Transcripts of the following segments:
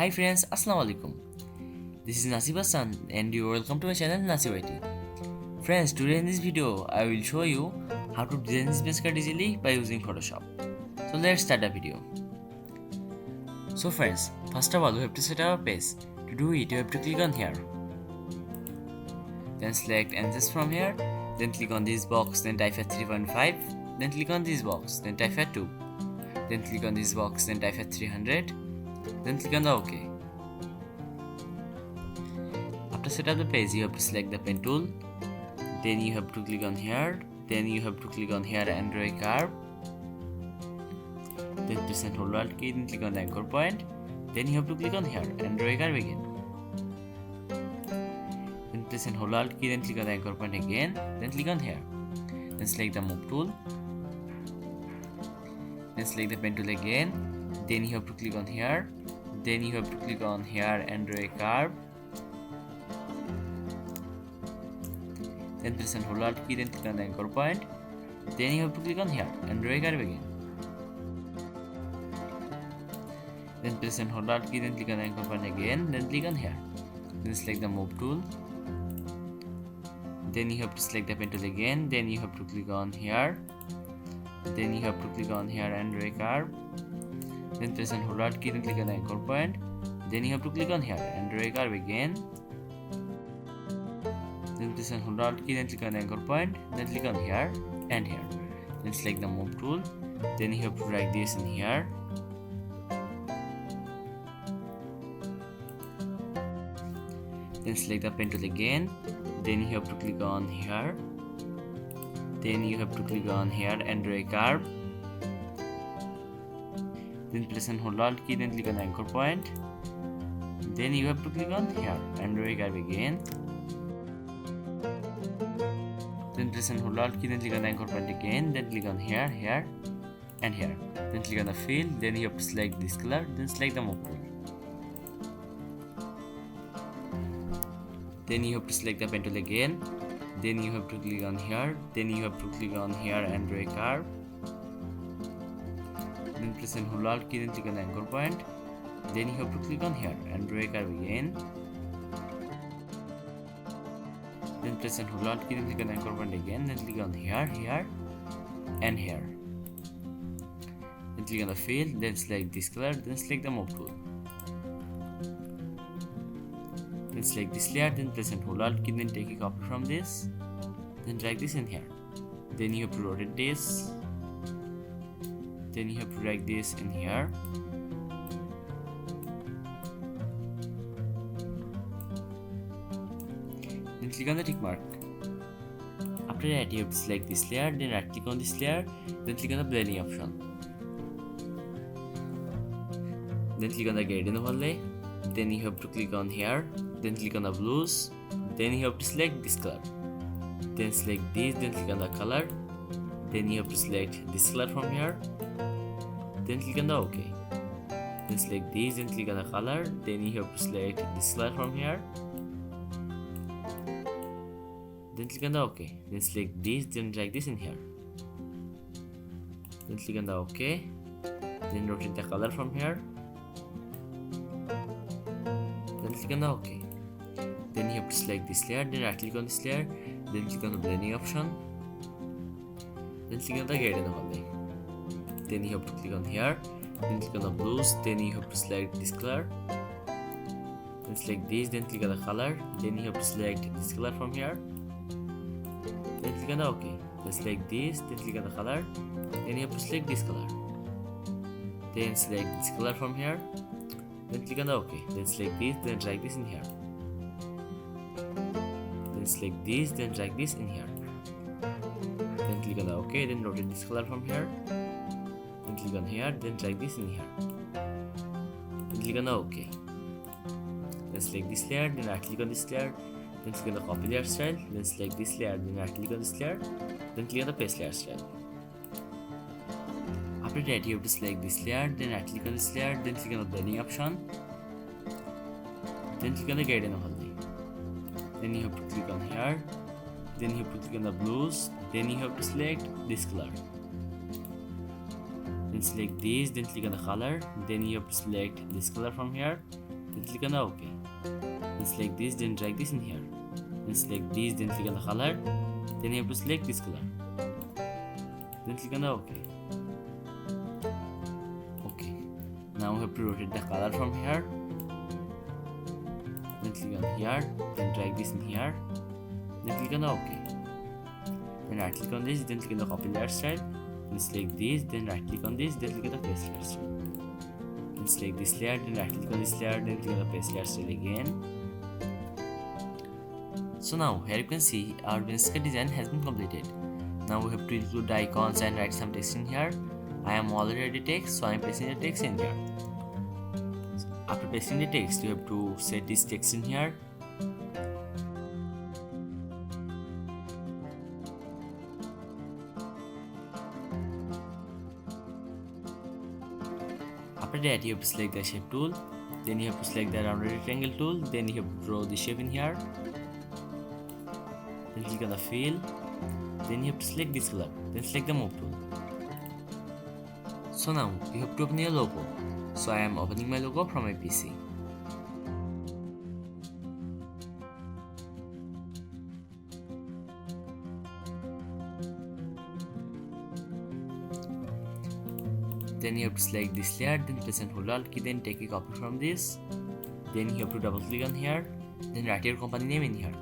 Hi friends, Assalamu alaikum. This is Nasib and you are welcome to my channel Nasib IT. Friends, today in this video I will show you how to design this base card easily by using Photoshop. So let's start the video. So friends, first of all we have to set our page. To do it you have to click on here. Then select answers from here. Then click on this box, then type at 3.5. Then click on this box, then type at 2. Then click on this box, then type at 300. Then click on the OK. After set up the page, you have to select the pen tool. Then you have to click on here. Then you have to click on here and draw a curve. Then press and hold Alt key. Then click on the anchor point. Then you have to click on here and draw a curve again. Then press and hold Alt key. Then click on the anchor point again. Then click on here. Then select the move tool. Then select the pen tool again. Then you have to click on here. Then you have to click on here and draw a curve. Then press and hold Alt key. Then click on the anchor point. Then you have to click on here and draw a curve again. Then press and hold Alt key. Then click on the anchor point again. Then click on here. Then select the move tool. Then you have to select the pen tool again. Then you have to click on here. Then you have to click on here and draw a curve. Then press and hold Alt key. Then click on the anchor point. Then you have to click on here and draw a curve again. Then press and hold Alt key. Then click on the anchor point. Then click on here and here. Then select the move tool. Then you have to drag this in here. Then select the pen tool again. Then you have to click on here. Then you have to click on here and draw a curve. Then press and hold Alt key. Then click on the anchor point. Then you have to click on here and draw a curve again. Then press and hold Alt key. Then click on the anchor point again. Then click on here, here, and here. Then click on the fill. Then you have to select this color. Then select the move tool. Then you have to select the pen tool again. Then you have to click on here. Then you have to click on here and draw a curve. Then press and hold Alt key. Then click on the anchor point. Then you have to click on here and draw a curve again. Then press and hold Alt key. Then click on the anchor point again. Then click on here, here, and here. Then click on the fill. Then select this color. Then select the move tool. Then select this layer. Then press and hold Alt key. Then take a copy from this. Then drag this in here. Then you have to rotate this. Then you have to drag this in here. Then click on the tick mark. After that you have to select this layer. Then right click on this layer. Then click on the blending option. Then click on the gradient overlay. Then you have to click on here. Then click on the blues. Then you have to select this color. Then select this. Then click on the color. Then you have to select this color from here. Then click on the OK. Then select this. Then click on the color. Then you have to select this color from here. Then click on the OK. Then select this. Then drag this in here. Then click on the OK. Then rotate the color from here. Then click on the OK. Then you have to select this layer. Then right click on this layer. Then click on the blending option. Then click on the gradient overlay. Then you have to click on here. Then click on the blues. Then you have to select this color. Then select this. Then click on the color. Then you have to select this color from here. Then click on the OK. Then select this. Then click on the color. Then you have to select this color. Then select this color from here. Then click on the OK. Then select this. Then drag this in here. Then select this. Then drag this in here. Then click on the OK. Then rotate this color from here. Then click on here. Then drag this in here. Then click on the OK. Then select this layer. Then right click on this layer. Then click on the copy layer style. Then select this layer. Then right click on this layer. Then click on the paste layer style. After that you have to select this layer. Then right click on this layer. Then click on the blending option. Then click on the gradient overlay. Then you have to click on here. Then you have to click on the blues. Then you have to select this color. Then select this. Then click on the color. Then you have to select this color from here. then click on the OK. Then select this, then drag this in here. Then select this, then click on the color. Then you have to select this color. Then click on the OK. Okay. Now we have to rotate the color from here. Then click on here. Then drag this in here. Then click on the OK. Then right click on this. Then click on the copy layer style. Then select this. Then right click on this. Then click on the paste layer style. Then select this layer. Then right click on this layer. Then click on the paste layer style again. So now here you can see our whisker design has been completed. Now we have to include the icons and write some text in here. I am already text, so I am pasting the text in here. After pasting the text, you have to set this text in here. After that, you have to select the shape tool. Then you have to select the rounded rectangle tool. Then you have to draw the shape in here. Then click on the fill. Then you have to select this color. Then select the move tool. So now you have to open your logo. So I am opening my logo from my PC. Then you have to select this layer, then press and hold Alt key, then take a copy from this. Then you have to double click on here, then write your company name in here.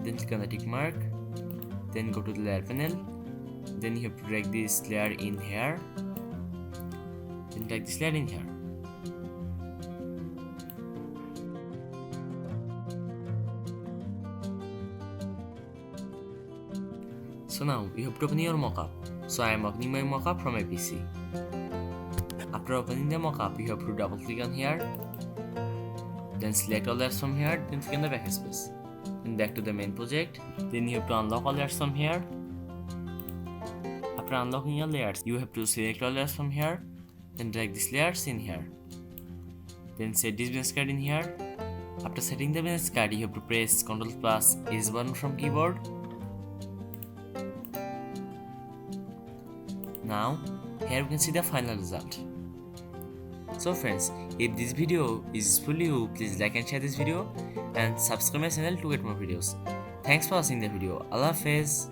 Then click on the tick mark, then go to the layer panel. Then you have to drag this layer in here, then drag this layer in here. So now you have to open your mockup. So I am opening my mockup from my PC. After opening the mockup, you have to double click on here, then select all layers from here, then click on the backspace. Then back to the main project. Then you have to unlock all layers from here. After unlocking your layers, you have to select all layers from here, then drag these layers in here. Then set this business card in here. After setting the business card, you have to press Ctrl plus S button from keyboard. Now, here you can see the final result. So friends, if this video is useful to you, please like and share this video and subscribe my channel to get more videos. Thanks for watching the video. Allah Hafiz.